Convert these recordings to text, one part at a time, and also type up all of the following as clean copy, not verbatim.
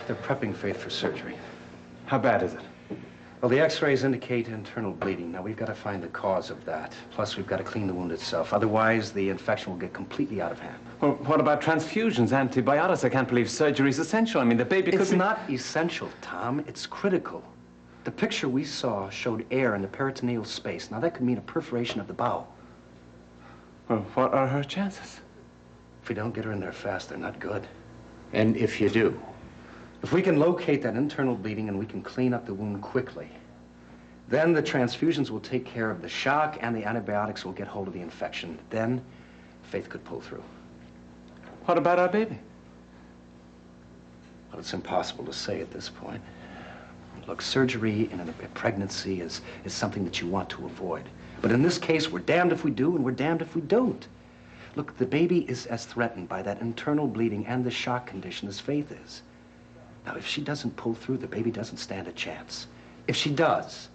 They're prepping Faith for surgery. How bad is it? Well, the x-rays indicate internal bleeding. Now, we've got to find the cause of that. Plus, we've got to clean the wound itself. Otherwise, the infection will get completely out of hand. Well, what about transfusions, antibiotics? I can't believe surgery is essential. I mean, the baby could It's be... not essential, Tom. It's critical. The picture we saw showed air in the peritoneal space. Now, that could mean a perforation of the bowel. Well, what are her chances? If we don't get her in there fast, they're not good. And if you do? If we can locate that internal bleeding and we can clean up the wound quickly, then the transfusions will take care of the shock and the antibiotics will get hold of the infection. Then Faith could pull through. What about our baby? Well, it's impossible to say at this point. Look, surgery in a pregnancy is something that you want to avoid. But in this case, we're damned if we do and we're damned if we don't. Look, the baby is as threatened by that internal bleeding and the shock condition as Faith is. Now, if she doesn't pull through, the baby doesn't stand a chance. If she does,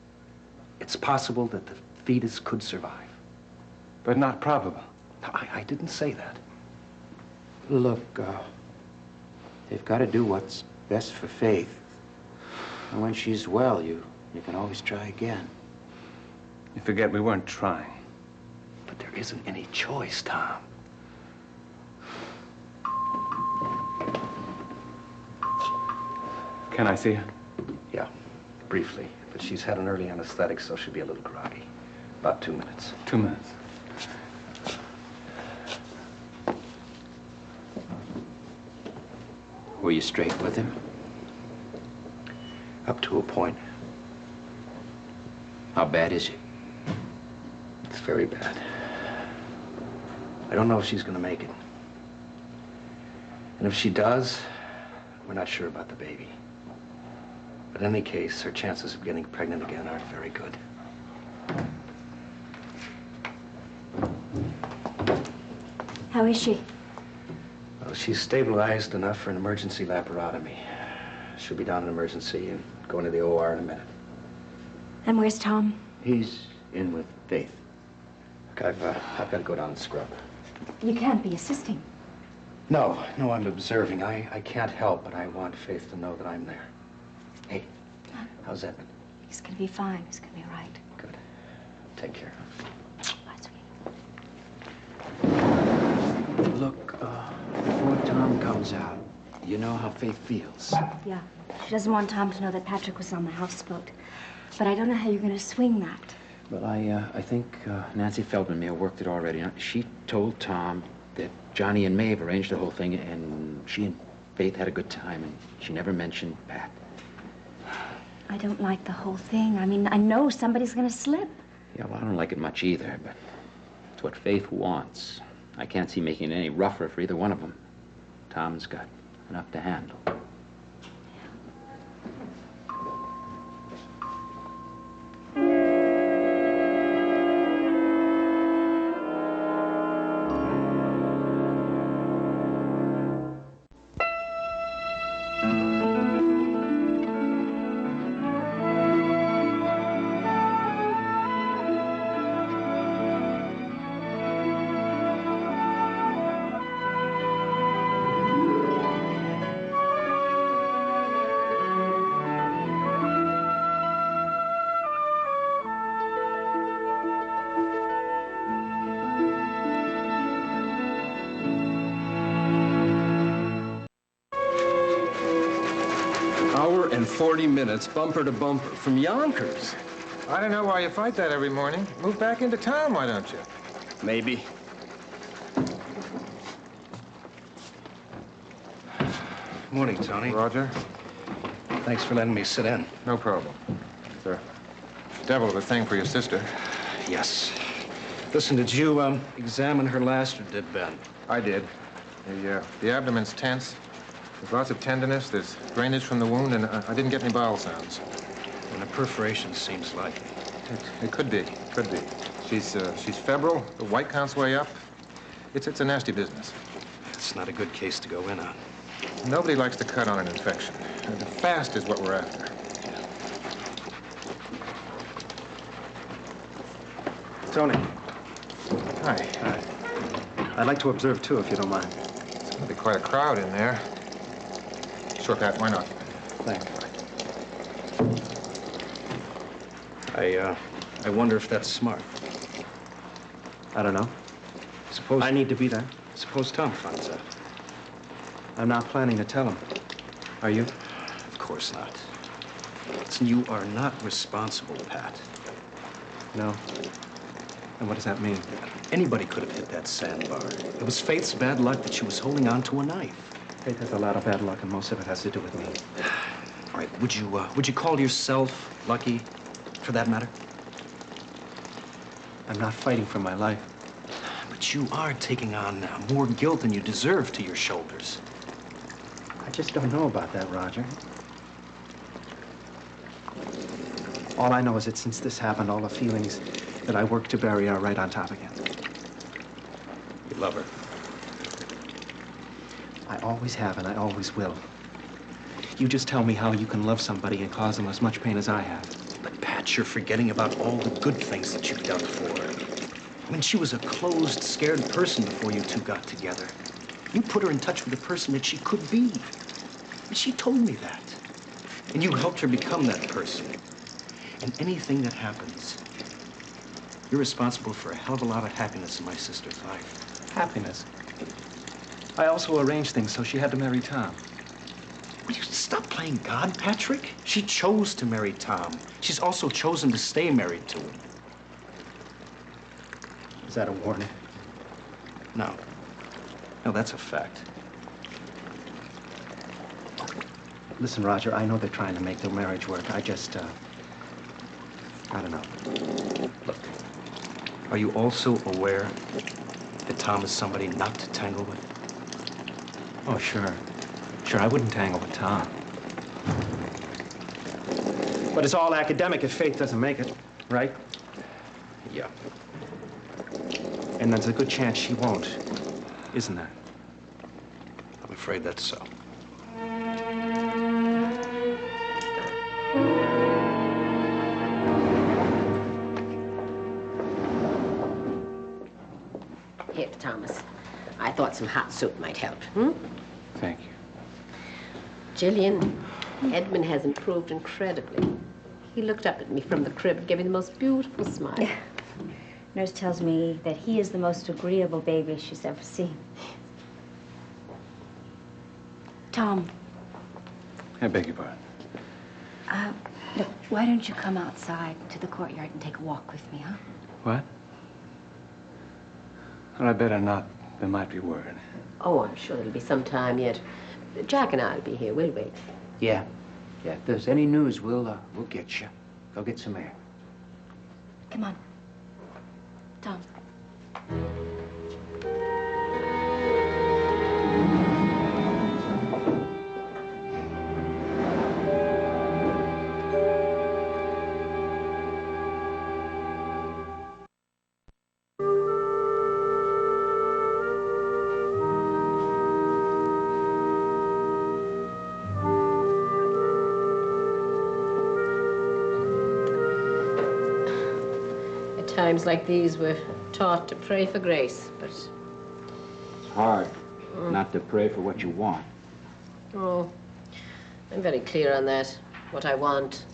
it's possible that the fetus could survive. But not probable. No, I didn't say that. Look, they've got to do what's best for Faith. And when she's well, you can always try again. You forget we weren't trying. But there isn't any choice, Tom. Can I see her? Yeah, briefly. But she's had an early anesthetic, so she'll be a little groggy. About 2 minutes. 2 minutes. Were you straight with him? Up to a point. How bad is it? It's very bad. I don't know if she's gonna make it. And if she does, we're not sure about the baby. But in any case, her chances of getting pregnant again aren't very good. How is she? Well, she's stabilized enough for an emergency laparotomy. She'll be down in emergency and go into the OR in a minute. And where's Tom? He's in with Faith. Look, I've got to go down and scrub. You can't be assisting. No, I'm observing. I can't help, but I want Faith to know that I'm there. Hey, how's Edmund? He's gonna be fine. He's gonna be all right. Good. Take care. Bye, sweetie. Look, before Tom comes out, you know how Faith feels. Yeah. She doesn't want Tom to know that Patrick was on the houseboat. But I don't know how you're gonna swing that. Well, I think Nancy Feldman may have worked it already. She told Tom that Johnny and Maeve arranged the whole thing, and she and Faith had a good time, and she never mentioned Pat. I don't like the whole thing. I mean, I know somebody's gonna slip. Yeah, well, I don't like it much either, but it's what Faith wants. I can't see making it any rougher for either one of them. Tom's got enough to handle. Hour and 40 minutes, bumper to bumper, from Yonkers. I don't know why you fight that every morning. Move back into town, why don't you? Maybe. Morning, Tony. Roger? Thanks for letting me sit in. No problem. It's a devil of a thing for your sister. Yes. Listen, did you examine her last, or did Ben? I did. The abdomen's tense. There's lots of tenderness. There's drainage from the wound, and I didn't get any bowel sounds. And a perforation seems likely. It could be. Could be. She's febrile. The white count's way up. It's a nasty business. It's not a good case to go in on. Nobody likes to cut on an infection. The fast is what we're after. Tony, Hi. Hi. I'd like to observe, too, if you don't mind. There's gonna be quite a crowd in there. Sure, Pat, why not? Thanks. I wonder if that's smart. I don't know. Suppose I need to be there. Suppose Tom finds out. I'm not planning to tell him. Are you? Of course not. Listen, you are not responsible, Pat. No. And what does that mean? Anybody could have hit that sandbar. It was Faith's bad luck that she was holding on to a knife. Faith has a lot of bad luck, and most of it has to do with me. All right, would you call yourself lucky, for that matter? I'm not fighting for my life. But you are taking on more guilt than you deserve to your shoulders. I just don't know about that, Roger. All I know is that since this happened, all the feelings that I worked to bury are right on top again. You love her. I always have, and I always will. You just tell me how you can love somebody and cause them as much pain as I have. But, Pat, you're forgetting about all the good things that you've done for her. I mean, she was a closed, scared person before you two got together. You put her in touch with the person that she could be. And she told me that. And you helped her become that person. And anything that happens, you're responsible for a hell of a lot of happiness in my sister's life. Happiness? I also arranged things so she had to marry Tom. Will you stop playing God, Patrick? She chose to marry Tom. She's also chosen to stay married to him. Is that a warning? No. No, that's a fact. Listen, Roger, I know they're trying to make their marriage work. I don't know. Look, are you also aware that Tom is somebody not to tangle with? Oh, sure. Sure, I wouldn't tangle with Tom. But it's all academic if Faith doesn't make it, right? Yeah. And there's a good chance she won't, isn't there? I'm afraid that's so. Here, Thomas. I thought some hot soup might help. Thank you. Jillian, Edmund has improved incredibly. He looked up at me from the crib and gave me the most beautiful smile. Nurse tells me that he is the most agreeable baby she's ever seen. Tom. I beg your pardon. Look, why don't you come outside to the courtyard and take a walk with me, huh? What? Well, I better not. There might be word. Oh, I'm sure it'll be some time yet. Jack and I'll be here. We'll wait. Yeah. Yeah, if there's any news, we'll get you. Go get some air. Come on. Tom. Times like these, we're taught to pray for grace, but... It's hard not to pray for what you want. Oh, I'm very clear on that, what I want.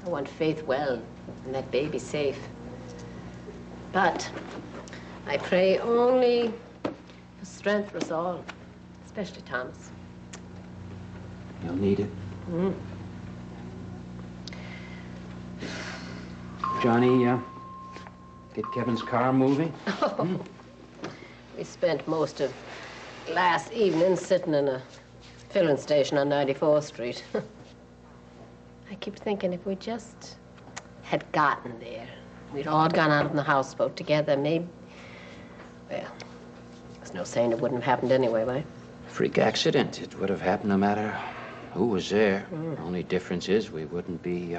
I want Faith well, and that baby safe. But I pray only for strength for us all, especially Thomas. You'll need it. Johnny, get Kevin's car moving? We spent most of last evening sitting in a filling station on 94th Street. I keep thinking if we just had gotten there, we'd all gone out on the houseboat together, maybe... Well, there's no saying it wouldn't have happened anyway, right? Freak accident. It would have happened no matter who was there. The only difference is we wouldn't be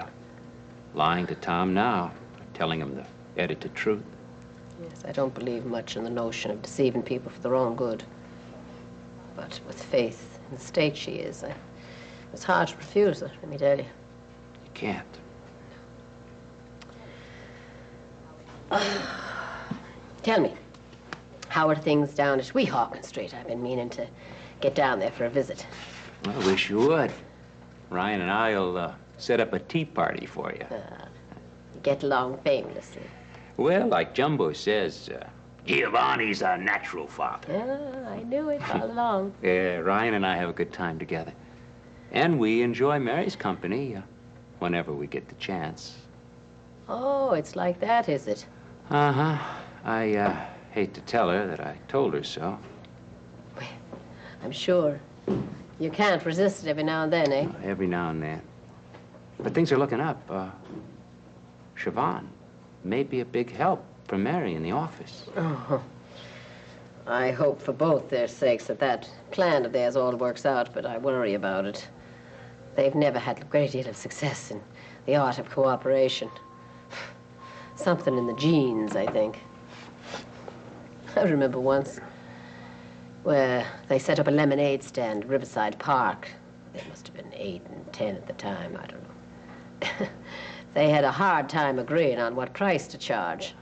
lying to Tom now, telling him the edited truth. Yes, I don't believe much in the notion of deceiving people for their own good. But with Faith in the state she is, it's hard to refuse her, let me tell you. You can't. Tell me, How are things down at Weehawken Street? I've been meaning to get down there for a visit. Well, I wish you would. Ryan and I'll set up a tea party for you. You get along famously. Well, like Jumbo says, Giovanni's a natural father. Yeah, I knew it all along. Yeah, Ryan and I have a good time together. And we enjoy Mary's company whenever we get the chance. Oh, it's like that, is it? Uh-huh. I hate to tell her that I told her so. Well, I'm sure. You can't resist it every now and then, eh? Every now and then. But things are looking up. Siobhan may be a big help for Mary in the office. Oh, I hope for both their sakes that that plan of theirs all works out, but I worry about it. They've never had a great deal of success in the art of cooperation. Something in the genes, I think. I remember once where they set up a lemonade stand at Riverside Park. They must have been 8 and 10 at the time, I don't know. They had a hard time agreeing on what price to charge.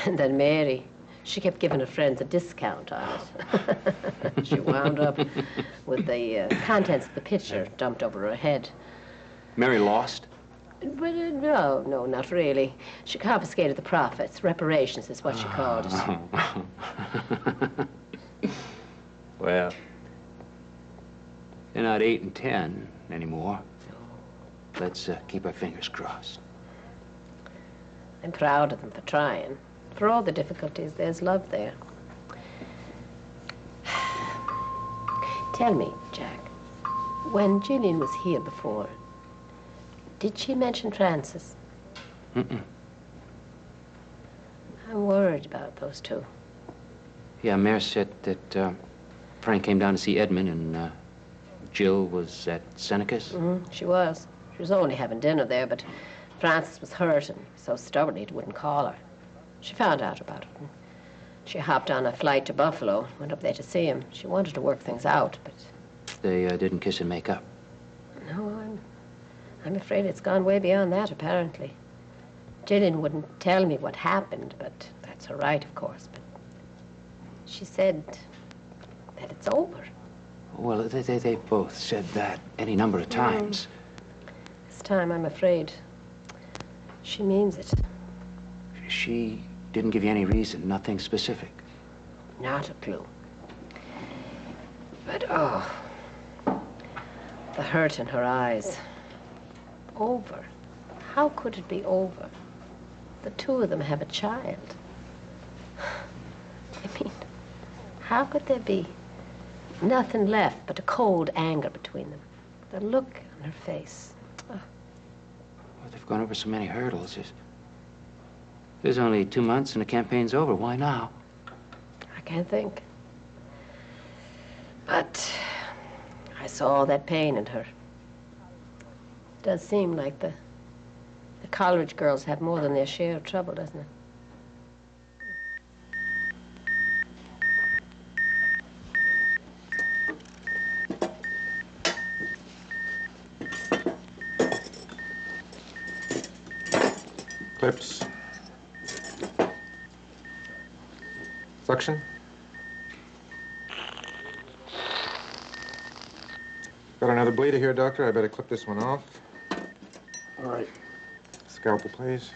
And then Mary, she kept giving her friends a discount on it. She wound up with the contents of the pitcher dumped over her head. Mary lost? But no, not really. She confiscated the profits. Reparations is what she called it. Well, they're not 8 and 10 anymore. Let's keep our fingers crossed. I'm proud of them for trying. For all the difficulties, there's love there. Tell me, Jack, when Gillian was here before, did she mention Francis? Mm-mm. I'm worried about those two. Yeah, Mary said that Frank came down to see Edmund and Jill was at Seneca's. Mm-hmm, she was. She was only having dinner there, but Francis was hurt and so stubborn he wouldn't call her. She found out about it. And she hopped on a flight to Buffalo, went up there to see him. She wanted to work things out, but... They didn't kiss and make up. No, I'm afraid it's gone way beyond that, apparently. Gillian wouldn't tell me what happened, but that's her right, of course. But she said that it's over. Well, they both said that any number of times. This time, I'm afraid she means it. She didn't give you any reason, nothing specific. Not a clue. But, oh, the hurt in her eyes. Over. How could it be over? The two of them have a child. I mean, how could there be nothing left but a cold anger between them? The look on her face. Oh. Well, they've gone over so many hurdles. There's only 2 months and the campaign's over. Why now? I can't think. But I saw all that pain in her. It does seem like the college girls have more than their share of trouble, doesn't it? Clips. Suction. Got another bleeder here, Doctor. I better clip this one off. All right. Scalpel, please.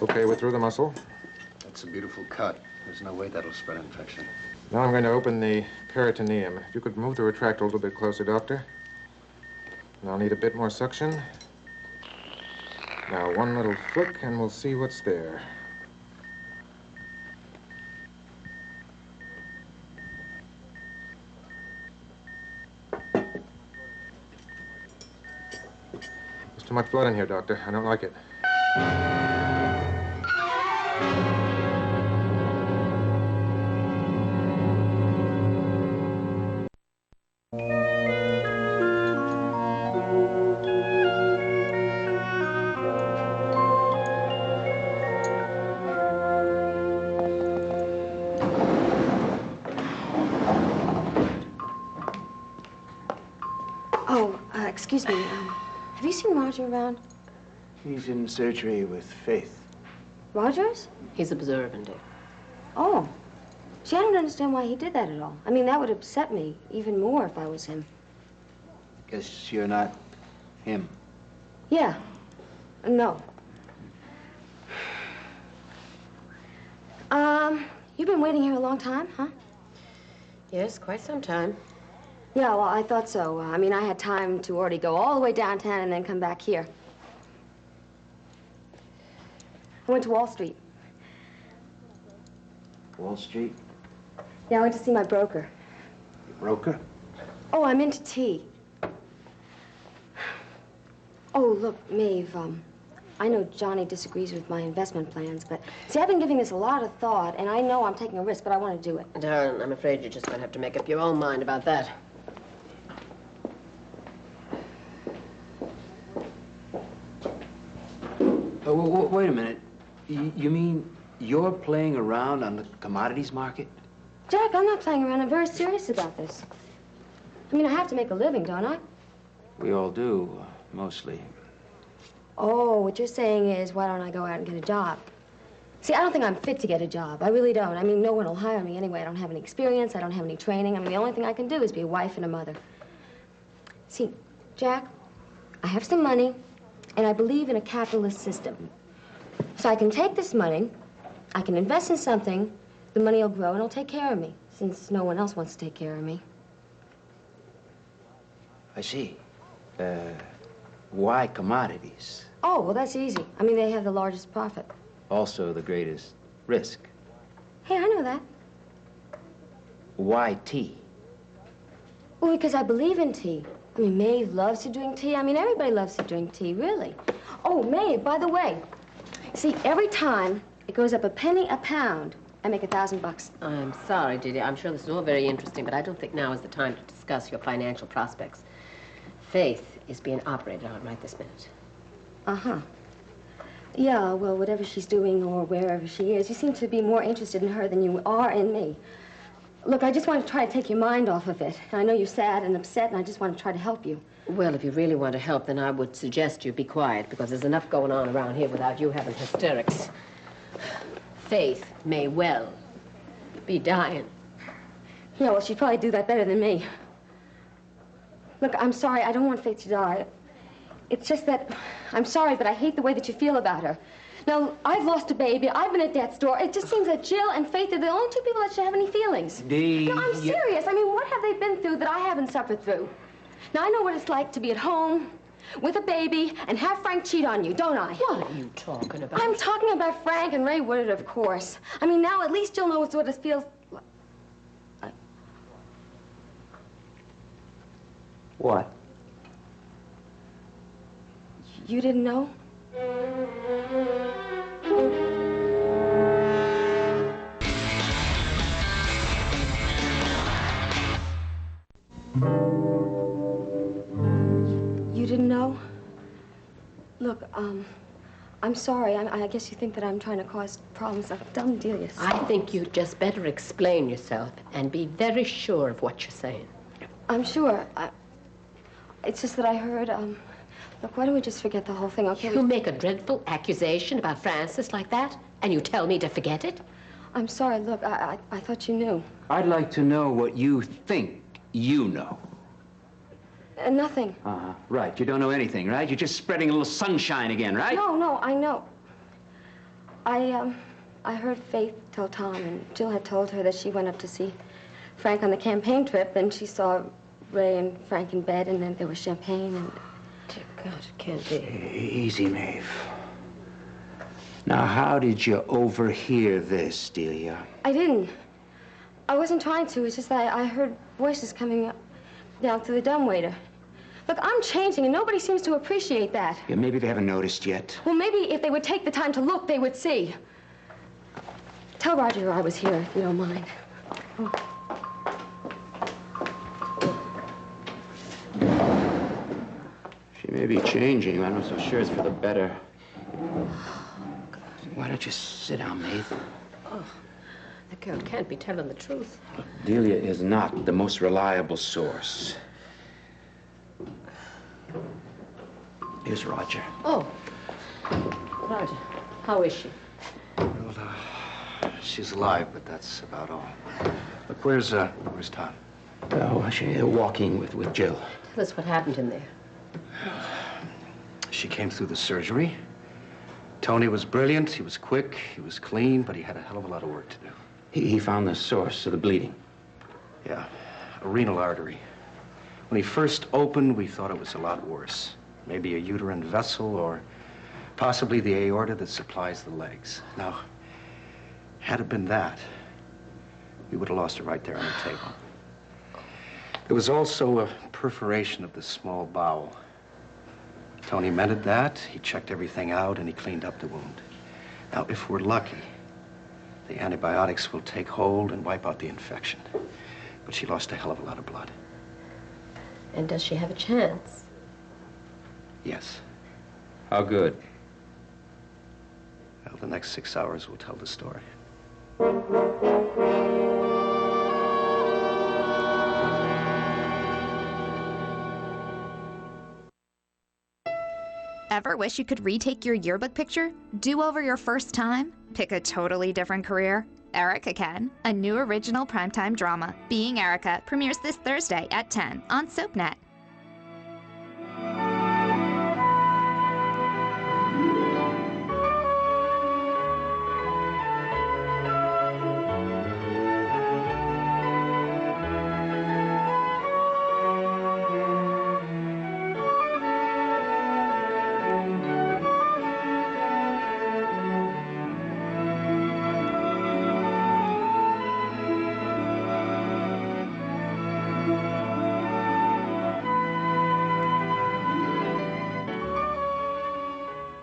Okay, we're through the muscle. That's a beautiful cut. There's no way that'll spread infection. Now I'm going to open the peritoneum. If you could move the retractor a little bit closer, Doctor. And I'll need a bit more suction. Now, one little flick, and we'll see what's there. There's too much blood in here, Doctor. I don't like it. Oh, excuse me. Have you seen Roger around? He's in surgery with Faith. Rogers? He's observant. Oh. See, I don't understand why he did that at all. I mean, that would upset me even more if I was him. Guess you're not him. Yeah. No. You've been waiting here a long time, huh? Yes, quite some time. Yeah, well, I thought so. I mean, I had time to already go all the way downtown and then come back here. I went to Wall Street. Wall Street? Yeah, I went to see my broker. Your broker? Oh, I'm into tea. Oh, look, Maeve, I know Johnny disagrees with my investment plans, but see, I've been giving this a lot of thought, and I know I'm taking a risk, but I want to do it. Darling, I'm afraid you're just going to have to make up your own mind about that. Wait a minute. You mean you're playing around on the commodities market? Jack, I'm not playing around. I'm very serious about this. I mean, I have to make a living, don't I? We all do, mostly. Oh, what you're saying is, why don't I go out and get a job? See, I don't think I'm fit to get a job. I really don't. I mean, no one will hire me anyway. I don't have any experience. I don't have any training. I mean, the only thing I can do is be a wife and a mother. See, Jack, I have some money, and I believe in a capitalist system. So I can take this money, I can invest in something, the money will grow and it'll take care of me, since no one else wants to take care of me. I see. Why commodities? Oh, well, that's easy. I mean, they have the largest profit. Also the greatest risk. Hey, I know that. Why tea? Well, because I believe in tea. I mean, Maeve loves to drink tea. I mean, everybody loves to drink tea, really. Oh, Maeve, by the way, see, every time it goes up a penny a pound, I make $1,000. I'm sorry, Didi. I'm sure this is all very interesting, but I don't think now is the time to discuss your financial prospects. Faith is being operated on right this minute. Uh-huh. Yeah, well, whatever she's doing or wherever she is, you seem to be more interested in her than you are in me. Look, I just want to try to take your mind off of it. I know you're sad and upset, and I just want to try to help you. Well, if you really want to help, then I would suggest you be quiet, because there's enough going on around here without you having hysterics. Faith may well be dying. Yeah, well, she'd probably do that better than me. Look, I'm sorry. I don't want Faith to die. It's just that I'm sorry, but I hate the way that you feel about her. Now, I've lost a baby. I've been at death's door. It just seems that Jill and Faith are the only two people that should have any feelings. No, I'm serious. I mean, what have they been through that I haven't suffered through? Now, I know what it's like to be at home with a baby and have Frank cheat on you, don't I? What are you talking about? I'm talking about Frank and Ray Woodard, of course. I mean, now at least you'll know what it feels like. What? You didn't know? You didn't know? Look, I'm sorry. I guess you think that I'm trying to cause problems. I've done Delia. I think you'd just better explain yourself and be very sure of what you're saying. I'm sure. It's just that I heard, look, why don't we just forget the whole thing, okay? You make a dreadful accusation about Francis like that, and you tell me to forget it? I'm sorry. Look, I thought you knew. I'd like to know what you think you know. Nothing. Uh-huh. Right. You don't know anything, right? You're just spreading a little sunshine again, right? No, I know. I heard Faith tell Tom, and Jill had told her that she went up to see Frank on the campaign trip, and she saw Ray and Frank in bed, and then there was champagne, and... Dear God, it can't be. Easy, Maeve. Now, how did you overhear this, Delia? I didn't. I wasn't trying to. It's just that I heard voices coming up down through the dumbwaiter. Look, I'm changing, and nobody seems to appreciate that. Yeah, maybe they haven't noticed yet. Well, maybe if they would take the time to look, they would see. Tell Roger I was here, if you don't mind. Oh. She may be changing. I'm not so sure it's for the better. Why don't you sit down, Maeve? Oh, the girl can't be telling the truth. Delia is not the most reliable source. Here's Roger. Oh, Right. How is she? Well, she's alive, but that's about all. Look, where's Tom? Oh, she's walking with Jill. Tell us what happened in there. She came through the surgery. Tony was brilliant, he was quick, he was clean, but he had a hell of a lot of work to do. He found the source of the bleeding. Yeah, a renal artery. When he first opened, we thought it was a lot worse. Maybe a uterine vessel or possibly the aorta that supplies the legs. Now, had it been that, we would have lost her right there on the table. There was also a perforation of the small bowel. Tony mended that, he checked everything out, and he cleaned up the wound. Now, if we're lucky, the antibiotics will take hold and wipe out the infection. But she lost a hell of a lot of blood. And does she have a chance? Yes. How good? Well, the next 6 hours will tell the story. Ever wish you could retake your yearbook picture? Do over your first time? Pick a totally different career? Erica Can, a new original primetime drama. Being Erica premieres this Thursday at 10 on SoapNet.